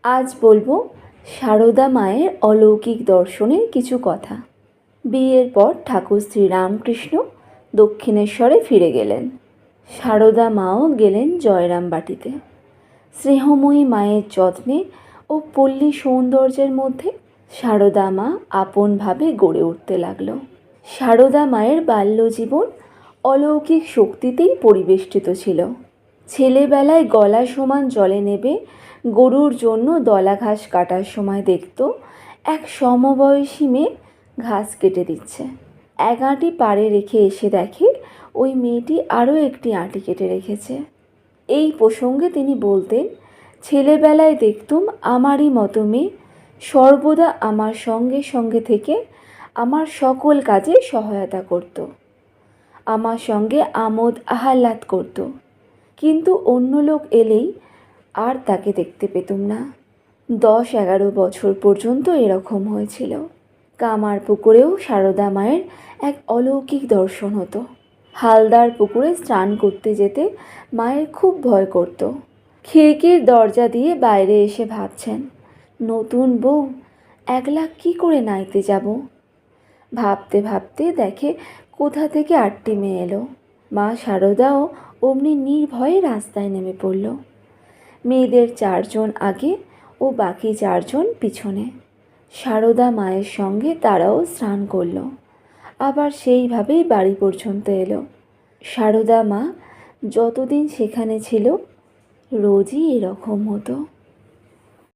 আজ বলবো সারদা মায়ের অলৌকিক দর্শনের কিছু কথা। বিয়ের পর ঠাকুর শ্রীরামকৃষ্ণ দক্ষিণেশ্বরে ফিরে গেলেন। সারদা মাও গেলেন জয়রাম বাটিতে। স্নেহময়ী মায়ের যত্নে ও পল্লী সৌন্দর্যের মধ্যে সারদা মা আপনভাবে গড়ে উঠতে লাগল। সারদা মায়ের বাল্যজীবন অলৌকিক শক্তিতেই পরিবেষ্টিত ছিল। ছেলেবেলায় গলা সমান জলে নেবে গরুর জন্য দলা ঘাস কাটার সময় দেখত এক সমবয়সী মেয়ে ঘাস কেটে দিচ্ছে। এক আঁটি পাড়ে রেখে এসে দেখে ওই মেয়েটি আরও একটি আঁটি কেটে রেখেছে। এই প্রসঙ্গে তিনি বলতেন, ছেলেবেলায় দেখতুম আমারই মতো মেয়ে সর্বদা আমার সঙ্গে সঙ্গে থেকে আমার সকল কাজে সহায়তা করত, আমার সঙ্গে আমোদ আহ্লাদ করত, কিন্তু অন্য লোক এলেই আর তাকে দেখতে পেতুম না। 10-11 বছর পর্যন্ত এরকম হয়েছিল। কামার পুকুরেও সারদা মায়ের এক অলৌকিক দর্শন হতো। হালদার পুকুরে স্নান করতে যেতে মায়ের খুব ভয় করত। খিড়কির দরজা দিয়ে বাইরে এসে ভাবছেন, নতুন বউ একলা কি করে নাইতে যাব। ভাবতে ভাবতে দেখে কোথা থেকে 8টি মেয়ে এলো। মা সারদাও অমনি নির্ভয়ে রাস্তায় নেমে পড়ল। মেয়েদের 4 জন আগে ও বাকি 4 জন পিছনে। সারদা মায়ের সঙ্গে তারাও স্নান করল, আবার সেইভাবেই বাড়ি পর্যন্ত এলো। সারদা মা যতদিন সেখানে ছিল রোজই এরকম হতো।